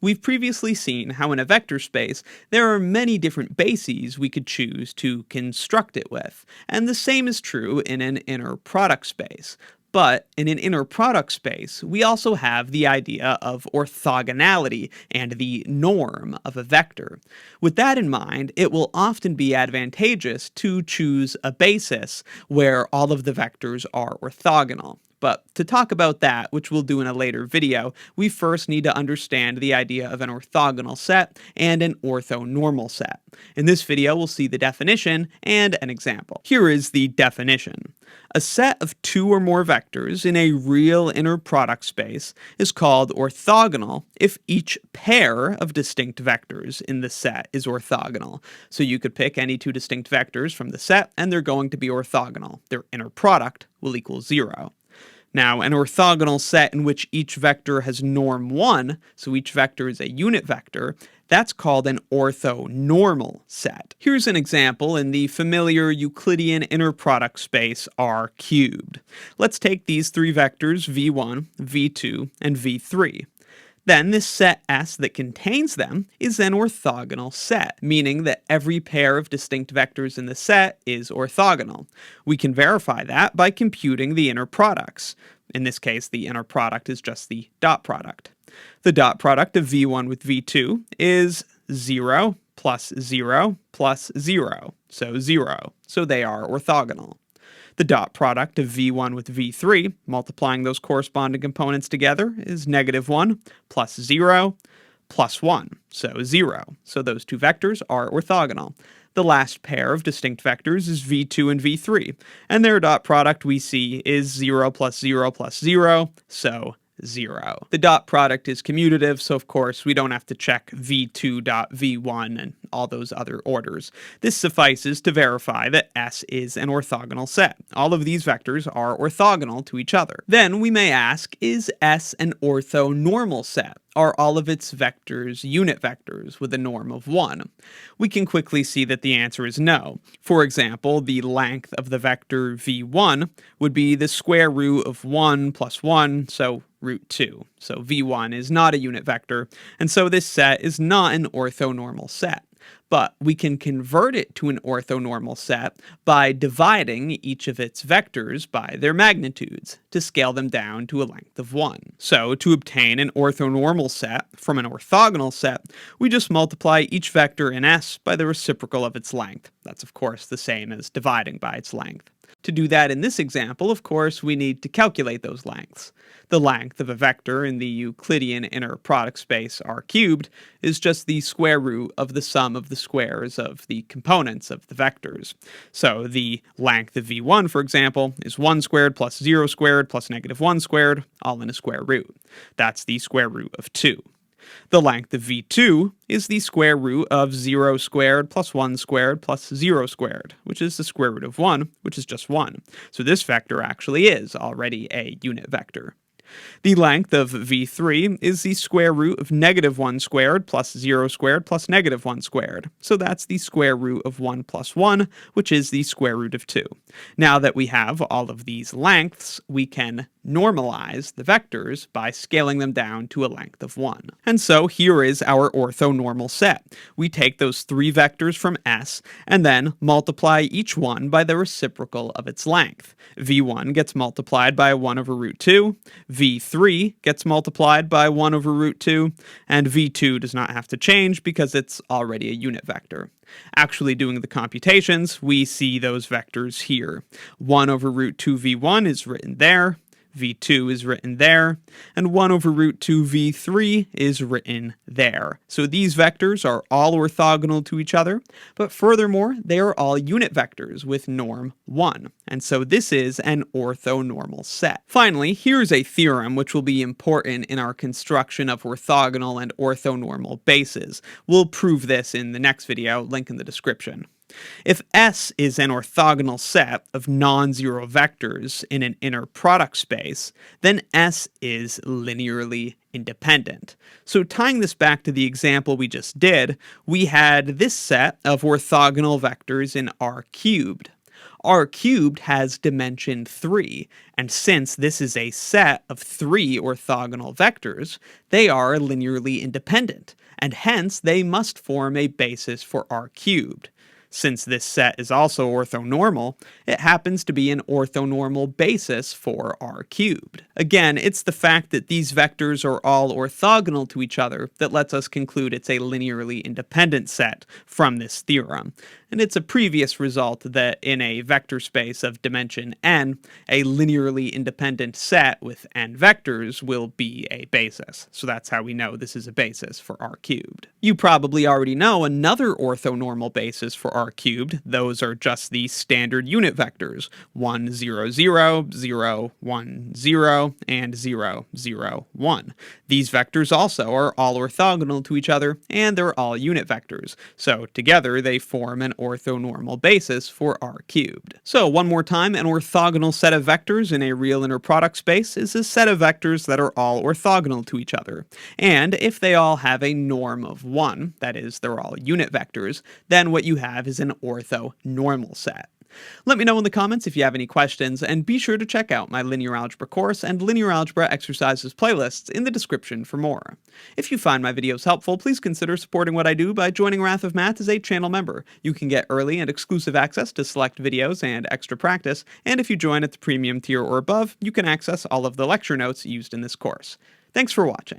We've previously seen how in a vector space, there are many different bases we could choose to construct it with, and the same is true in an inner product space. But in an inner product space, we also have the idea of orthogonality and the norm of a vector. With that in mind, it will often be advantageous to choose a basis where all of the vectors are orthogonal. But to talk about that, which we'll do in a later video, we first need to understand the idea of an orthogonal set and an orthonormal set. In this video, we'll see the definition and an example. Here is the definition. A set of two or more vectors in a real inner product space is called orthogonal if each pair of distinct vectors in the set is orthogonal. So you could pick any two distinct vectors from the set and they're going to be orthogonal. Their inner product will equal 0. Now, an orthogonal set in which each vector has norm 1, so each vector is a unit vector, that's called an orthonormal set. Here's an example in the familiar Euclidean inner product space R cubed. Let's take these three vectors v1, v2, and v3. Then this set S that contains them is an orthogonal set, meaning that every pair of distinct vectors in the set is orthogonal. We can verify that by computing the inner products. In this case, the inner product is just the dot product. The dot product of v1 with v2 is 0 plus 0 plus 0, so 0. So they are orthogonal. The dot product of v1 with v3, multiplying those corresponding components together, is -1 plus 0 plus 1, so 0. So those two vectors are orthogonal. The last pair of distinct vectors is v2 and v3, and their dot product we see is 0 plus 0 plus 0, so 0. The dot product is commutative, so of course we don't have to check v2 dot v1 and all those other orders. This suffices to verify that S is an orthogonal set. All of these vectors are orthogonal to each other. Then we may ask, is S an orthonormal set? Are all of its vectors unit vectors with a norm of 1? We can quickly see that the answer is no. For example, the length of the vector v1 would be the square root of 1 plus 1, so root 2. So v1 is not a unit vector, and so this set is not an orthonormal set. But we can convert it to an orthonormal set by dividing each of its vectors by their magnitudes to scale them down to a length of 1. So to obtain an orthonormal set from an orthogonal set, we just multiply each vector in S by the reciprocal of its length. That's of course the same as dividing by its length. To do that in this example, of course, we need to calculate those lengths. The length of a vector in the Euclidean inner product space R cubed is just the square root of the sum of the squares of the components of the vectors. So the length of v1, for example, is 1 squared plus 0 squared plus -1 squared, all in a square root. That's the square root of 2. The length of v2 is the square root of 0 squared plus 1 squared plus 0 squared, which is the square root of 1, which is just 1. So this vector actually is already a unit vector. The length of v3 is the square root of -1 squared plus 0 squared plus -1 squared. So that's the square root of 1 plus 1, which is the square root of 2. Now that we have all of these lengths, we can normalize the vectors by scaling them down to a length of 1. And so here is our orthonormal set. We take those three vectors from S and then multiply each one by the reciprocal of its length. v1 gets multiplied by 1 over root 2, v3 gets multiplied by 1 over root 2, and v2 does not have to change because it's already a unit vector. Actually doing the computations, we see those vectors here. 1 over root 2 v1 is written there, v2 is written there, and 1 over root 2 v3 is written there. So these vectors are all orthogonal to each other, but furthermore, they are all unit vectors with norm 1. And so this is an orthonormal set. Finally, here's a theorem which will be important in our construction of orthogonal and orthonormal bases. We'll prove this in the next video, link in the description. If S is an orthogonal set of non-zero vectors in an inner product space, then S is linearly independent. So tying this back to the example we just did, we had this set of orthogonal vectors in R cubed. R cubed has dimension 3, and since this is a set of 3 orthogonal vectors, they are linearly independent, and hence they must form a basis for R cubed. Since this set is also orthonormal, it happens to be an orthonormal basis for R cubed. Again, it's the fact that these vectors are all orthogonal to each other that lets us conclude it's a linearly independent set from this theorem. And it's a previous result that in a vector space of dimension n, a linearly independent set with n vectors will be a basis. So that's how we know this is a basis for R cubed. You probably already know another orthonormal basis for R cubed. Those are just the standard unit vectors, 1, 0, 0, 0, 1, 0, and 0, 0, 1. These vectors also are all orthogonal to each other, and they're all unit vectors. So together they form an orthonormal basis for R cubed. So one more time, an orthogonal set of vectors in a real inner product space is a set of vectors that are all orthogonal to each other. And if they all have a norm of 1, that is, they're all unit vectors, then what you have is an orthonormal set. Let me know in the comments if you have any questions, and be sure to check out my linear algebra course and linear algebra exercises playlists in the description for more. If you find my videos helpful, please consider supporting what I do by joining Wrath of Math as a channel member. You can get early and exclusive access to select videos and extra practice, and if you join at the premium tier or above, you can access all of the lecture notes used in this course. Thanks for watching.